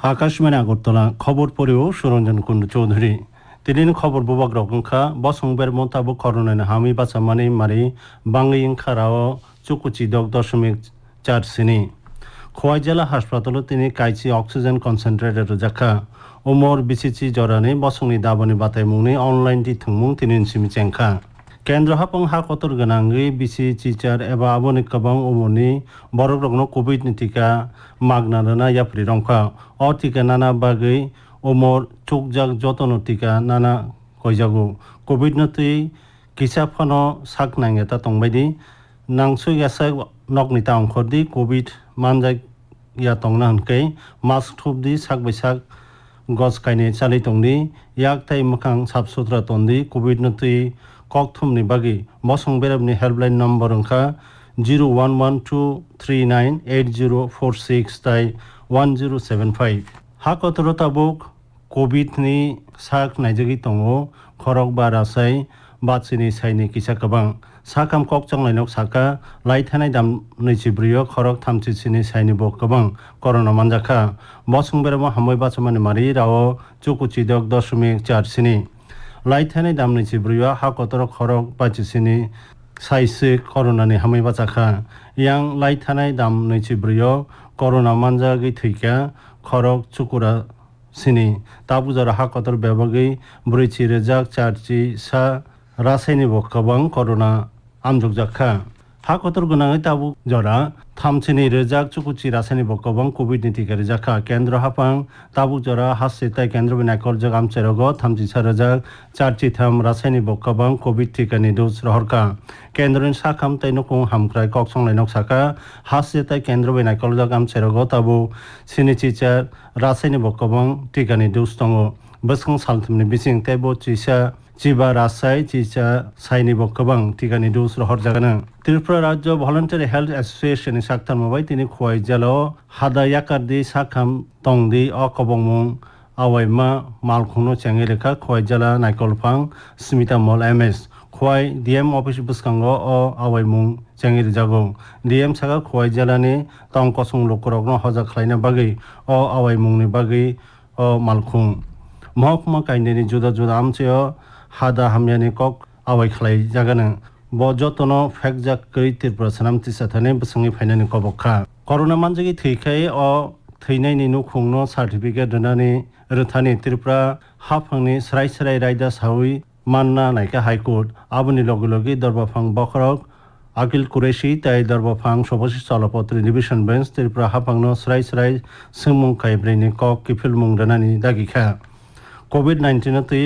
Akashvani Agartala খবর পড়েও সুরঞ্জন কুণ্ডু চৌধুরী তিনি খবর বুবাক রকমখা বসংবের মোতাবক করোনানি হামি বাসামানি মারি বাঙ্গি ইংখারাও চুকুচি 10.4 সিনি খোয়াই জেলা হাসপাতালে তিনি কাইছি অক্সিজেন কনসেন্ট্রেটর রোজাখা ওমর বিসিচি জরানি বসংনি দাবনি বাতাই মুংনি অনলাইন দি থুংমুং তিনি সিমি চেংখা কেন্দ্র হাপং হা কতর গনাঙ্গি বিসি চিচার এবা আবনি কবং ওমনি বরক রকম কোভিড ni টিকা মাগনা রনা ইয়াপ্রি রংখা অ টিকা নানা বাগৈ ওমর চুকজাক যতন টিকা নানা কইজাগু কোভিড নতুই কিসা ফনো সাক নাঙ্গে তা তংবাইদি নাংসুই গাসা নকনি তা অংখরদি কোভিড মানজাক ইয়া তংনা হনकै মাস্ক থুবদি সাক बैसाक গজ কাইনে চালি তংদি ইয়াক তাই মখাং সাফ সুতরা তন্দি Covid নতুই Koktwma bagi bosong berabni helpline number angka 0112398046 tai 1075 hakotoro tabuk covid ni sak naijagi tongo khorok ba rasai batsini saini kisa kabang sakam kokchang lainok saka laithanai dam neichibrio khorok thamchi sini saini bo kabang corona manjaka bosong berabo hamoi bachamani mari rao chukuchi 10.4 sini লাইথানি দামনি চিব্রিয়া হা কতর খরক বাচিসিনি সাইসে করোনানি হামাই বাচাখা ইয়াং লাইথানাই দামনি চিব্রিয়া করোনা মানজাগি থৈকা খরক চুকুরা সিনি তাবুজার হা কতর বেবাগি ব্রৈচি রেজাক চারচি সা রাসায়নি বকবাং করোনা আমজক জাখা হা কতর গুনাঙै তাবু জরা থামছিনি রেজাক চুকুচি রাসায়নি বকবাং কোভিড ni টিকা রেজাখা কেন্দ্র হাপাং তাবু জরা হাসে তাই কেন্দ্র বিনাকল জগ আমচেরগ থামচি সারাজাক চারচি থাম রাসায়নি বকবাং কোভিড টিকানি ডোজ রহরকা কেন্দ্রनि সাখাম তাই নকুং হামক্রাই ককসংলাইনক সাকা হাসে তাই কেন্দ্র বিনাকল জগ আমচেরগ তাবু সিনি চিচার রাসায়নি বকবাং টিকানি ডোজ তঙ্গ বসং সালথমনি বিসিং তাইবো চিসা চিবা রাসাই চিচা সাইনি বকবাং টিকানি ডোজ রহর জাগানা ত্রিপুরা রাজ্য ভলান্টারি হেলথ অ্যাসোসিয়েশন সাকতার মাবাই তিনি খোয়াই জেলা হাদা ইয়াকারদি সাখাম তংদি অকবংমুং আওয়াইমা মালখুনো চেঙ্গে রেখা খোয়াই জেলা নাইকলফাং স্মিতা মল এমএস খোয়াই ডিএম অফিস বুসকাঙ্গ অ আওয়াইমুং চেঙ্গে রেজাগো ডিএম সাকা খোয়াই জেলানি তং কসং লোকরগ্ন হজা খাইনা বাগै অ আওয়াইমুংনি বাগै অ মালখুং মহকুমা কাইন্দেনি जुदा जुदा আমচেয় হাদা হামিয়ানি কক আওয়াই খালাই জাগানো বজতন ফেকজাক কই ত্রিপুরা সানামতি সাথানে বসংনি ফাইনানি কবখা করোনা মানজাগি থৈখাই অ থৈনাইनि नुखुंनो सार्टिफिकेट दोनानि रथानि त्रिपुरा हाफांनि स्राय स्राय रायदा सावि मानना नायका हाइकोर्ट आबुनि लगे लगे दरबाफां बखरक आकिल कुरेशी ताई दरबाफां सभासि चलपत्र डिविजन बेंच त्रिपुरा हाफांनो स्राय स्राय सोंमुं खायब्रैनि कक किफिलमुं दोनानि दागिखा COVID-19 तै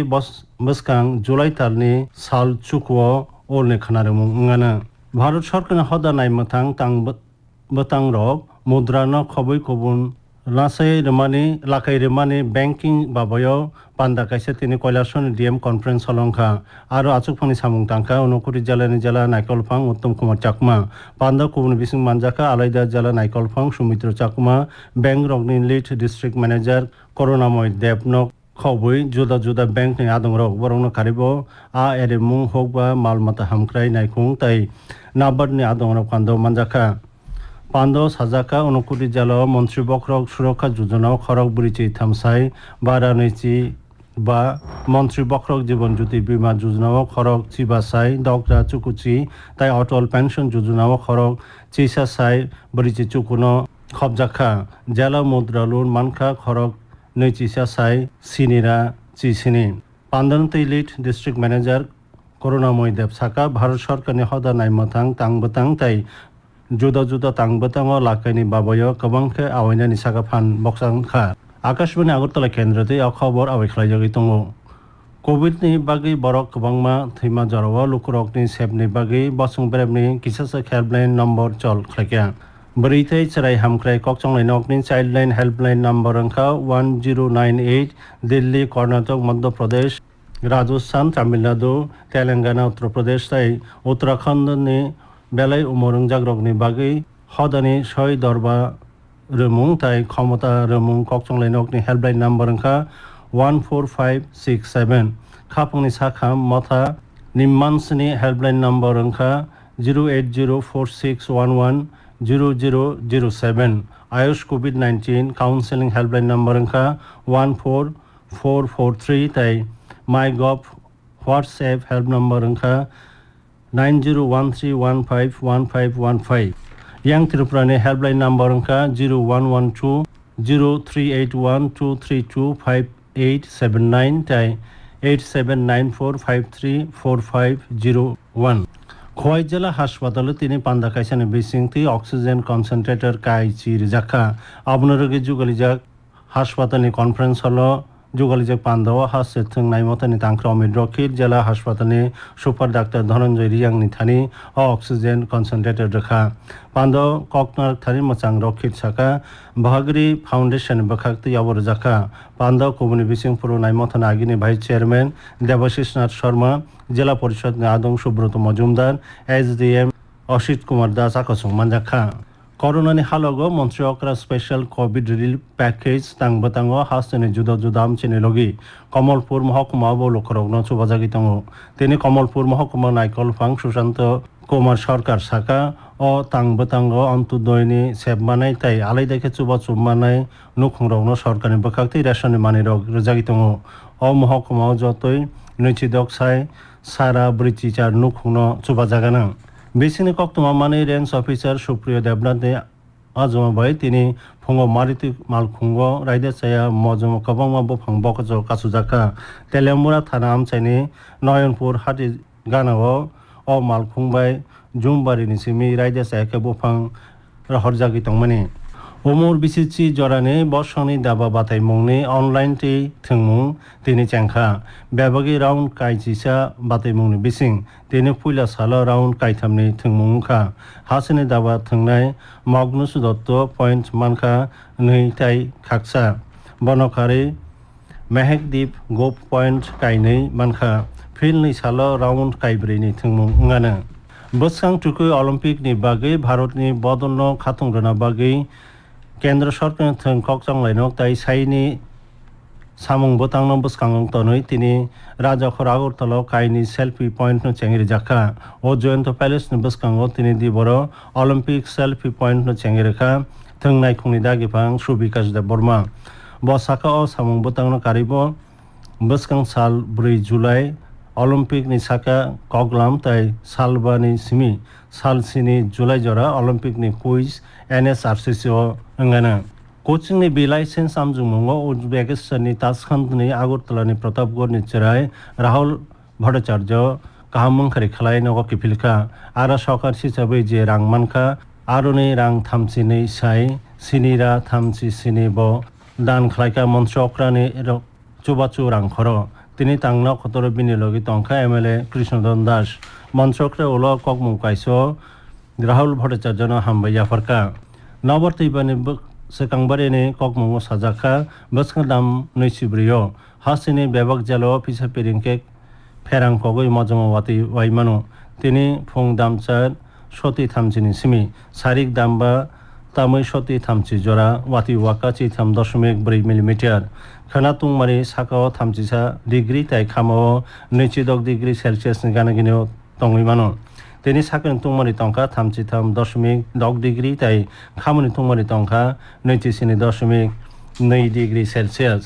बसकां जुलाई तालनि साल चुकुओ ओलनि खानारमुं ngana भारत सरकारनि हदा नायमथां बतां रक मुद्रा न खबै कबुन लासाय रमानि लाखाय रमानि बैंकिं बाबायाव पान्दा काइसे तिनि কৈলাসন ডিএম কনফারেন্স অলংখা आरो आचुकफांनि सामुं तांखा उनकुरि जिल्लानि जिल्ला नायकलफां उत्तम कुमार चाकमा पान्दा कुबुन बिसिं मानजाखा आलायदा जिल्ला नायकलफां सुमित्र चाकमा बैंक रकनि लिड डिस्ट्रिक्ट मैनेजर करुणामय देबनक खबै जुदा जुदा बैंक नि आदं रक बरंनो खारिबो आ एरेमुं होकबा मालमाता हामक्राय नायखुं ताई नाबादनि आदं रक पान्दा मानजाखा पान्द साजाका उनकुरि जिल्ला मन्त्री बखरक सुरक्षा योजनाव खरक बुरिचि थामसाय बारानैचि बा मन्त्री बखरक जीवन ज्योति बीमा योजनाव खरक चिबासाय डक्टर चुकुचि ताई अटल पेंशन योजनाव खरक चिसासाय बुरिचि चुकुनो खबजाखा जिल्ला मुद्रा लोन मानखा खरक नैचिसासाय सिनिरा चिसिनि पान्दान तै लिड डिस्ट्रिक्ट मैनेजर करुणामय देब साका भारत सरकारनि हदा नायमथां तांबतां ताई जुदा जुदा तांबतांग लाखायनि बाबायो गोबांखे आवायनानि सागा फान बक्सांखा आकाशवाणी आगरतला केन्द्रते खबर आवायख्लायजागै दङ कोभिडनि बागै बरक गोबांमा थैमा जराव लुकुरकनि सेबनि बागै बसं बेरामनि किसासा हेल्पलाइन नम्बर चल खायखा बरैथै चराय हामख्राय ककचंलाइनकनि चाइल्डलाइन हेल्पलाइन नम्बर अंखा 1098 दिल्ली कर्नाटक मध्य प्रदेश राजस्थान तमिलनाडु तेलंगाना उत्तर प्रदेश ताई उत्तराखंडनि बेलाय उमरं जाग्रगनि बागै हदानि सय दरबा रमुं ताई क्षमता रमुं ककचंलाइनकनि हेल्पलाइन नम्बर अंखा 14567 खाफंनि साखा मथा निम्मानसनि helpline number अंखा 08046110007 Ayush COVID-19 counseling helpline number angka 14443 tai MyGov WhatsApp help number angka 9013151515. Yang Tripurani helpline number angka 0112 038123258879 tai 8794534501. Khowai জেলা হাসপাতালে তিনি পান্দা কাইসানি বিসিংতি অক্সিজেন কনসেন্ট্রেটর কাইচি রিজাখা আবনরগে যুগলিজাক হাসপাতালনি কনফারেন্স হলো যুগলিজাক পান্দাও হাসে থংনাই মতানি তাংক্রা অমিত রকির জেলা হাসপাতালনি সুপার ডাক্তার ধনঞ্জয় রিয়াংনি থানি অক্সিজেন কনসেন্ট্রেটর রেখা পান্দাও কক্তমার থানি মচাং রকির সাকা বাহাগরি ফাউন্ডেশন বখাক্তি অবর জাখা পান্দাও কবনি বিসিংপুর নাই মতানি আগিনি ভাইস চেয়ারম্যান দেবাশিস নাথ শর্মা জেলা পরিষদ আদম সুব্রত মজুমদার SDM অসিত কুমার দাস আকসং মানজাখা করোনানি হালগো মন্ত্রী অকরা স্পেশাল কোভিড রিলিফ প্যাকেজ তাংবাতাঙ্গ হাসনি জুদা জুদাম চিনি লগি কমলপুর মহকুমা বলকরগ্ন চুবাজাগি তঙ্গ তিনি কমলপুর মহকুমা নাইকলফাং সুশান্ত কুমার সরকার শাখা ও তাংবাতাঙ্গ অন্তদয়নি সেবমানাই তাই আলাই দেখে চুবা চুবমানাই নুখংরগ্ন সরকারি বখাক্তি রেশনি মানিরগ রজাগি তঙ্গ ও মহকুমা যতই নৈচিদক সাই সারা ব্রিচিচার নুখংনো চুবাজাগানা বিসিনি কক্তমা মানি রেঞ্জ অফিসার সুপ্রিয় দেবনাথে আজমাবাই তিনি ফুঙ্গ মারিতি মালখুঙ্গ রাইদে চায়া মজম কবংমা বফাং বকজ কাসুজাকা তেলেমুরা থানা আমচাইনি নয়নপুর হাটি গানাও ও মালখুংবাই জুমবারিনি Simi রাইদে চায়াকে বফাং হরজাগি তংমানি Umur bisitsi jorane bosoni daba batai mungni online ti thingmung tini changkha bebagi round kaijisa batai mungni bising tini puila sala round kaithamni thingmung kha hasini daba thingnai mognu sudotto point mankha nei tai khaksa bonokari mehekdip gop point kainei mankha filni sala round kaibrini thingmung ngana bosang tukui olympic ni bagai bharatni bodonno khatungrana bagai কেন্দ্র সরকার ককচাংলাইনক তাই সাইনি সামং বতাং বসকাং তনই তিনি রাজাখর Agartala কাইনি selfie point চেঙ্গিরি জাখা ও Jayanta palace বসকাং তিনি Dibar Olympic selfie point চেঙ্গিরি রেখা থংনাই খুংনি দাগিফাং সুবিকাশ দেব বর্মা বসাকা ও সামং বতাং Karib বসকাং সাল 4 July Olympic নি সাকা কগলাম তাই সালবানি সিমি সালসিনি জুলাই জরা Olympic নি quiz NSRCC ngana coaching ni bi license amjungmo Uzbekistan ni Tashkent ni Agartala ni Pratapgarh ni Cherai Rahul Bhattacharya kahamung khari khalai no kipilka ara sokar hisabe je rang mankha aroni rang thamchi nei sai sinira thamchi sini bo dan khlaika monsokra ni chubachu rang khoro তিনি তাংনা খতর বিনি লগি Tankha MLA Krishnadhan Das মন্ত্রকরে ওল ককমুং কাইসো রাহুল ভট্টাচার্য হামবাইয়া ফারকা নবর্তইবানি সেকাংবারিনি ককমুং সাজাখা বসকা দাম নৈসিব্রিয় হাসিনি বেবক জালো visa পেরিংকে ফেরাং কগই মজমওয়াতি ওয়াইমানো তিনি ফং দামচার সতি থামচিনি সিমি সারিক দামবা তামৈ সতি থামচি জরা ওয়াতি ওয়াকা 3.4 মিলিমিটার খানাতুংমারি সাকাও থামচিসা ডিগ্রি তাই খামাও 2 degree Celsius ni ganagino tongmano tini sakeng tungmari tongka 3.10 degree তাই খামনি tungmari tongka 2.2 ডিগ্রি সেলসিয়াস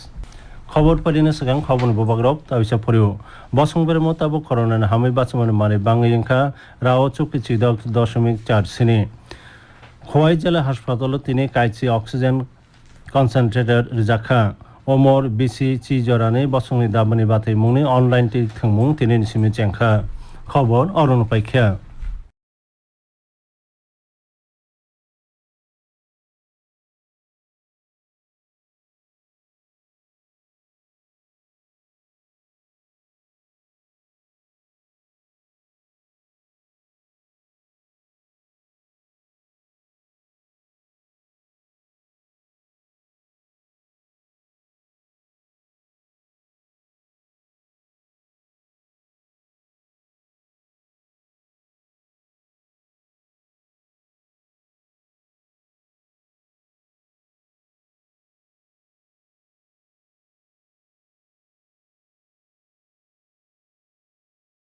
খবর পারিনা সাগাং খবর ববাগ্রক তাবিসা পরিও বসংবের মোতাবক করোনা হামই বাচমান মারে বাংলাইংখা রাও 4.4 সিনি খোয়াই জেলা হাসপাতালে তিনি কাইচি অক্সিজেন কনসেন্ট্রেটর রিজাখা অমর বিসি চিজরানি বসংনি দাবনি বাতै মুংনি অনলাইন টি থংমুং তিনি নিসিমি চেংখা খবর অরুণ পাইখা